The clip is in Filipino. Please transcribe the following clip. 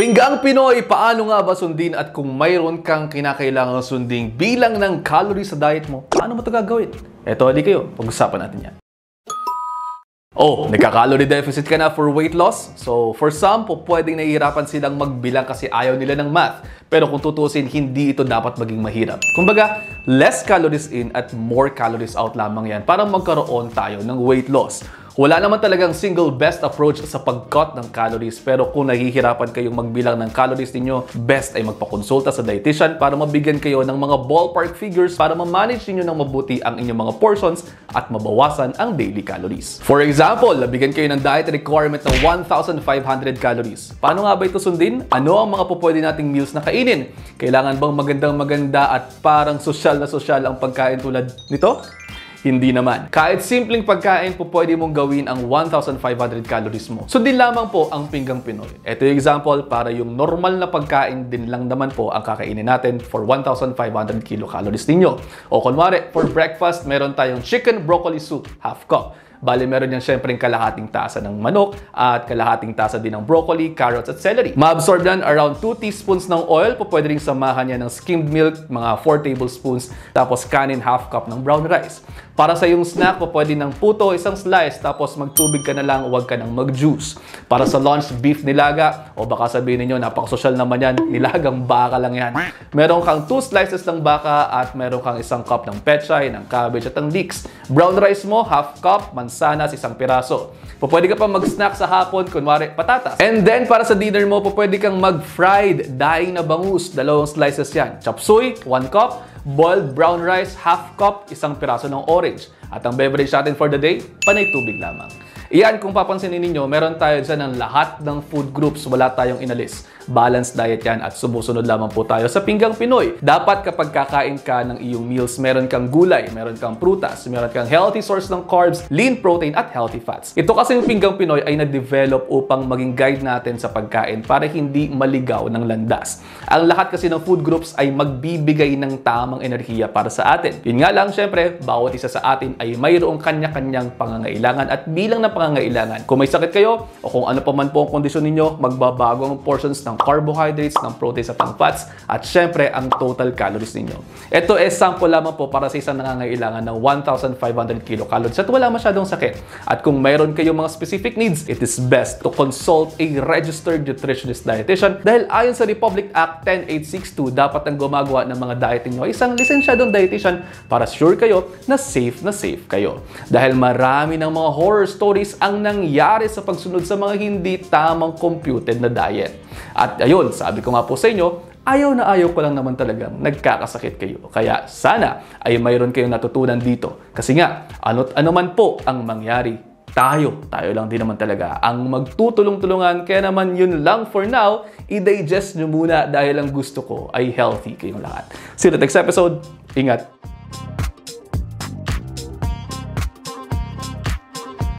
Pinggang Pinoy, paano nga ba sundin at kung mayroon kang kinakailangang sunding bilang ng calories sa diet mo, paano mo ito gagawin? Eto, hali kayo, pag-usapan natin yan. Oh, nagka-calorie deficit ka na for weight loss? So, for some, pwedeng nahihirapan silang magbilang kasi ayaw nila ng math. Pero kung tutusin, hindi ito dapat maging mahirap. Kumbaga, less calories in at more calories out lamang yan para magkaroon tayo ng weight loss. Wala naman talagang single best approach sa pag-cut ng calories, pero kung nahihirapan kayong magbilang ng calories ninyo, best ay magpakonsulta sa dietitian para mabigyan kayo ng mga ballpark figures para ma-manage ninyo ng mabuti ang inyong mga portions at mabawasan ang daily calories. For example, nabigyan kayo ng diet requirement na 1,500 calories. Paano nga ba ito sundin? Ano ang mga pupwede nating meals na kainin? Kailangan bang maganda at parang sosyal na sosyal ang pagkain tulad nito? Hindi naman. Kahit simpleng pagkain po pwede mong gawin ang 1,500 calories mo. Sundin lamang po ang Pinggang Pinoy. Ito yung example para yung normal na pagkain din lang naman po ang kakainin natin for 1,500 kilocalories ninyo. O kunwari, for breakfast, meron tayong chicken broccoli soup, half cup. Bali, meron yan syempre kalahating tasa ng manok at kalahating tasa din ng broccoli, carrots at celery. Ma-absorb yan around 2 teaspoons ng oil. Pwede rin samahan yan ng skimmed milk, mga 4 tablespoons, tapos kanin half cup ng brown rice. Para sa yung snack, pwede ng puto, isang slice, tapos magtubig ka na lang, huwag ka nang mag-juice. Para sa lunch, beef nilaga, o baka sabihin ninyo, napakasosyal naman yan, nilagang baka lang yan. Meron kang 2 slices ng baka at meron kang isang cup ng pechay, ng cabbage at ng leeks. Brown rice mo, half cup, mansanas, isang piraso. Pwede ka pa mag-snack sa hapon, kunwari patatas. And then, para sa dinner mo, pwede kang mag-fried, daing na bangus, 2 slices yan. Chop suey, 1 cup. Boiled brown rice, half cup, isang piraso ng orange. At ang beverage natin for the day, panay tubig lamang. Iyan, kung papansinin ninyo, meron tayo dyan ng lahat ng food groups, wala tayong inalis. Balanced diet yan at sumusunod lamang po tayo sa Pinggang Pinoy. Dapat kapag kakain ka ng iyong meals, meron kang gulay, meron kang prutas, meron kang healthy source ng carbs, lean protein at healthy fats. Ito kasi yung Pinggang Pinoy ay na-develop upang maging guide natin sa pagkain para hindi maligaw ng landas. Ang lahat kasi ng food groups ay magbibigay ng tamang enerhiya para sa atin. Yun nga lang, syempre, bawat isa sa atin ay mayroong kanya-kanyang pangangailangan at bilang na pangangailangan. Kung may sakit kayo o kung ano pa man po ang kondisyon ninyo, magbabago ang portions ng carbohydrates, ng proteins at ng fats at syempre ang total calories ninyo. Ito ay sample lamang po para sa isang nangangailangan ng 1,500 kilocalories at wala masyadong sakit. At kung mayroon kayong mga specific needs, it is best to consult a registered nutritionist dietitian dahil ayon sa Republic Act 10862, dapat ang gumagawa ng mga diet ninyo ay isang lisensyadong dietitian para sure kayo na safe kayo. Dahil marami ng mga horror stories ang nangyari sa pagsunod sa mga hindi tamang computed na diet. At ayun, sabi ko nga po sa inyo, ayaw na ayaw ko lang naman talagang nagkakasakit kayo. Kaya sana ay mayroon kayong natutunan dito. Kasi nga, ano't ano man po ang mangyari, tayo lang din naman talaga ang magtutulong-tulungan. Kaya naman yun lang for now, i-digest nyo muna dahil ang gusto ko ay healthy kayong lahat. See you next episode. Ingat!